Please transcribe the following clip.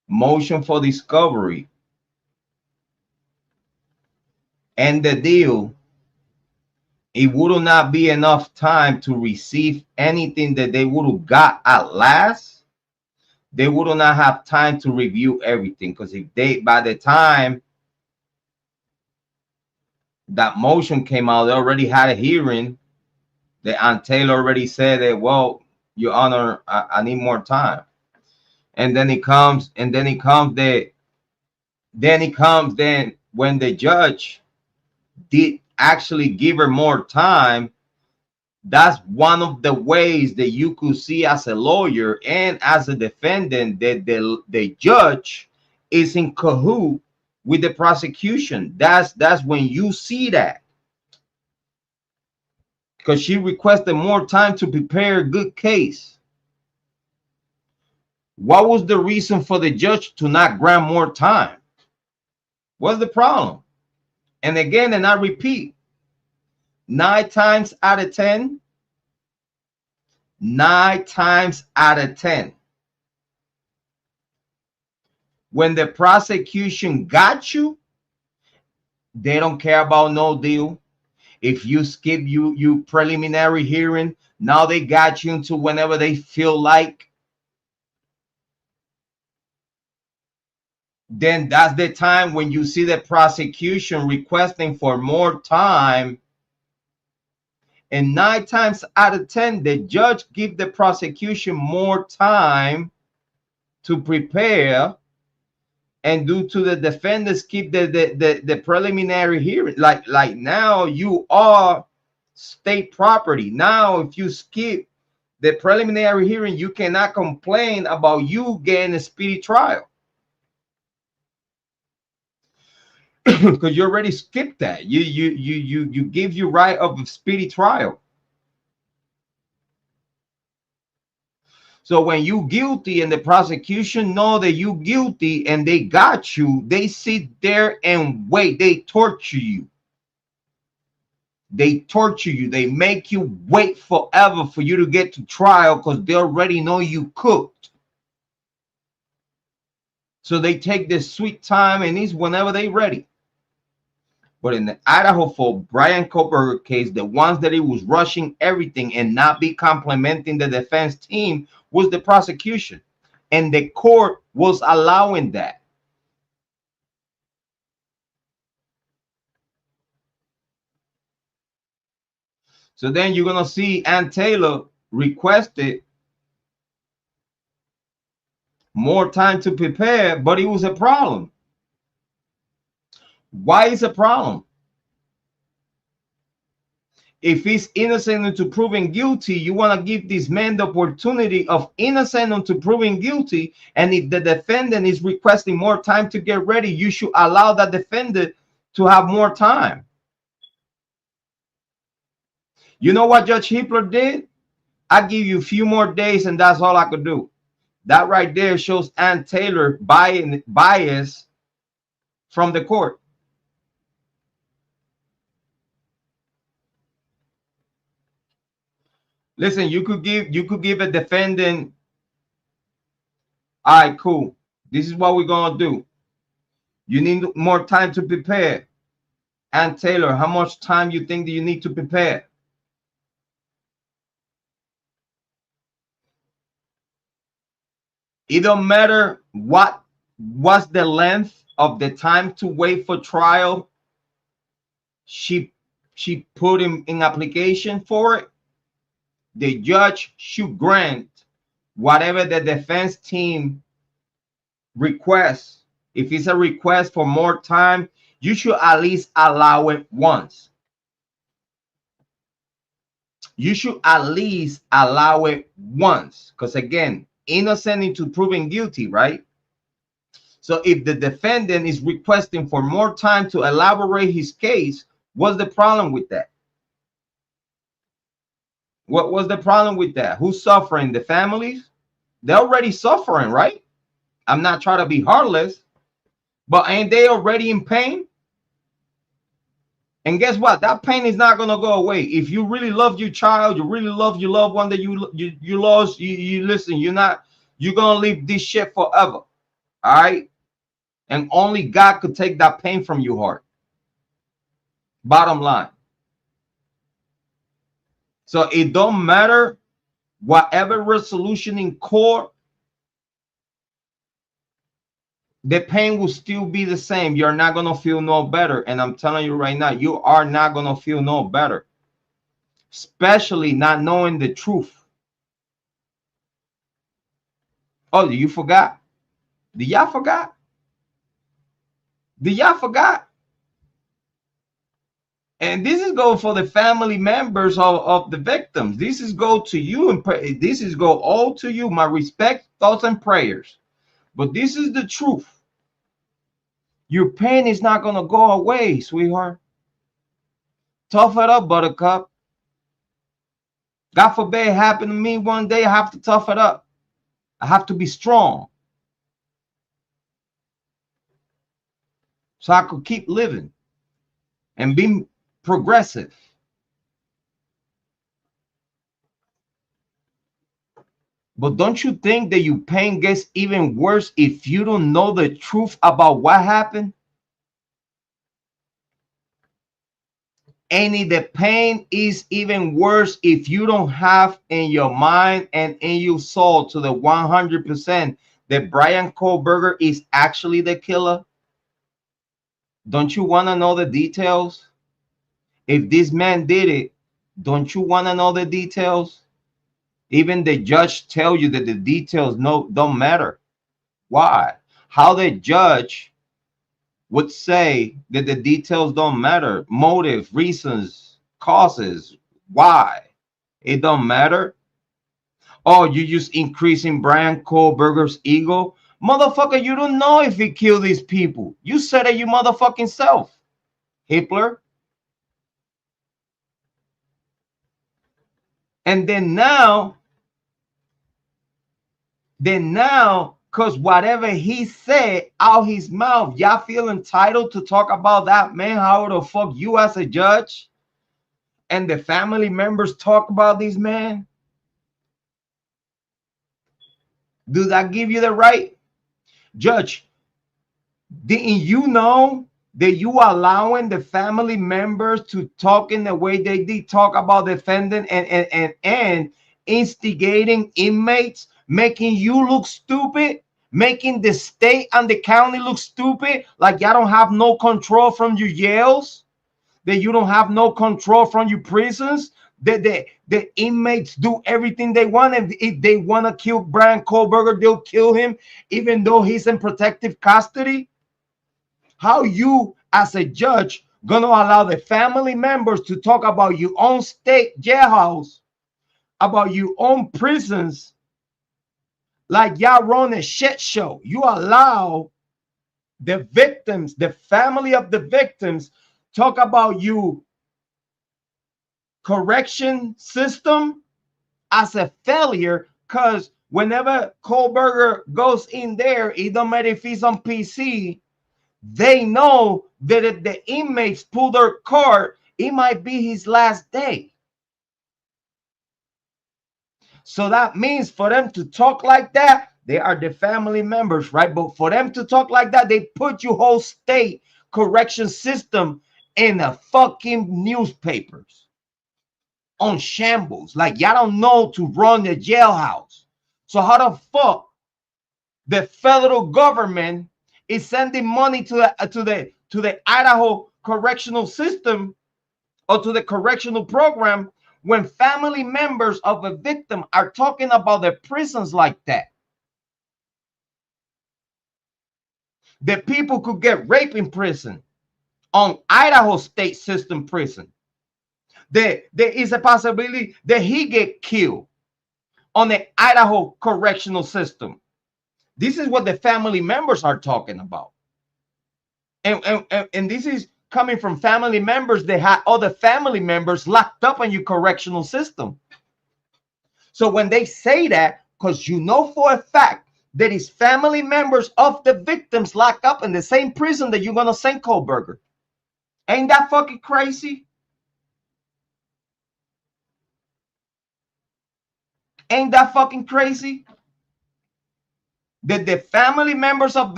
motion for discovery, and the deal, it would not be enough time to receive anything that they would have got at last. They would not have time to review everything, because if they, by the time that motion came out, they already had a hearing. The Aunt Taylor already said that, well, Your Honor, I need more time. And then it comes, and then it comes that, then when the judge did actually give her more time, that's one of the ways that you could see as a lawyer and as a defendant that the judge is in cahoot with the prosecution. That's when you see that, because she requested more time to prepare a good case. What was the reason for the judge to not grant more time? What's the problem? And again, and I repeat, 9 times out of 10, 9 times out of 10, when the prosecution got you, they don't care about no deal. If you skip you preliminary hearing, now they got you into whenever they feel like. Then that's the time when you see the prosecution requesting for more time. And 9 times out of 10, the judge give the prosecution more time to prepare, and due to the defendants keep the preliminary hearing. Like now you are state property. Now, if you skip the preliminary hearing, you cannot complain about you getting a speedy trial. Because you already skipped that. You give you right of a speedy trial. So when you guilty and the prosecution know that you guilty and they got you, they sit there and wait. They torture you. They torture you. They make you wait forever for you to get to trial, because they already know you cooked. So they take this sweet time, and it's whenever they ready. But in the Idaho for Bryan Kohberger case, the ones that he was rushing everything and not be complimenting the defense team was the prosecution. And the court was allowing that. So then you're going to see Aunt Taylor requested more time to prepare, but it was a problem. Why is a problem? If he's innocent unto proven guilty, you want to give this man the opportunity of innocent unto proven guilty. And if the defendant is requesting more time to get ready, you should allow that defendant to have more time. You know what Judge HIPPLER did? I give you a few more days, and that's all I could do. That right there shows Aunt Taylor bias from the court. Listen, you could give a defendant, all right, cool, this is what we're gonna do. You need more time to prepare. Aunt Taylor, how much time you think that you need to prepare? It don't matter what's the length of the time to wait for trial. She put him in application for it. The judge should grant whatever the defense team requests. If it's a request for more time, you should at least allow it once. You should at least allow it once, because again, innocent into proven guilty, right? So if the defendant is requesting for more time to elaborate his case, what's the problem with that? What was the problem with that? Who's suffering? The families? They're already suffering, right? I'm not trying to be heartless, but ain't they already in pain? And guess what? That pain is not going to go away. If you really love your child, you really love your loved one that you lost, you listen, you're going to live this shit forever. All right. And only God could take that pain from your heart. Bottom line. So it don't matter whatever resolution in court, the pain will still be the same. You're not going to feel no better. And I'm telling you right now, you are not going to feel no better. Especially not knowing the truth. Oh, you forgot? Did y'all forgot? Did y'all forgot? And this is go for the family members of the victims. This is go to you, and this is go all to you. My respect, thoughts, and prayers. But this is the truth. Your pain is not gonna go away, sweetheart. Tough it up, buttercup. God forbid it happen to me one day. I have to tough it up. I have to be strong, so I could keep living and be progressive. But don't you think that your pain gets even worse if you don't know the truth about what happened? And the pain is even worse if you don't have in your mind and in your soul to the 100% that Bryan Kohberger is actually the killer. Don't you want to know the details? If this man did it, don't you want to know the details? Even the judge tell you that the details don't matter. Why? How the judge would say that the details don't matter? Motive, reasons, causes. Why? It don't matter. Oh, you just increasing Bryan Kohberger's ego? Motherfucker, you don't know if he killed these people. You said it you motherfucking self, HIPPLER. And then now, because whatever he said out his mouth, y'all feel entitled to talk about that man. How the fuck you as a judge and the family members talk about these men? Do that give you the right? Judge, didn't you know that you allowing the family members to talk in the way they did, talk about defending and instigating inmates, making you look stupid, making the state and the county look stupid, like y'all don't have no control from your jails, that you don't have no control from your prisons, that the inmates do everything they want, and if they want to kill Bryan Kohberger, they'll kill him even though he's in protective custody? How you as a judge gonna allow the family members to talk about your own state jailhouse, about your own prisons, like y'all run a shit show? You allow the victims, the family of the victims, talk about you correction system as a failure, because whenever Kohberger goes in there, it don't matter if he's on PC, they know that if the inmates pull their card, it might be his last day. So that means for them to talk like that, they are the family members, right? But for them to talk like that, they put your whole state correction system in the fucking newspapers on shambles. Like y'all don't know to run the jailhouse. So how the fuck the federal government is sending money to the Idaho correctional system or to the correctional program when family members of a victim are talking about the prisons like that? The people could get raped in prison on Idaho state system prison. There is a possibility that he get killed on the Idaho correctional system. This is what the family members are talking about. And this is coming from family members that had other family members locked up in your correctional system. So when they say that, because you know for a fact that it's family members of the victims locked up in the same prison that you're going to send Kohberger. Ain't that fucking crazy? Ain't that fucking crazy? that the family members of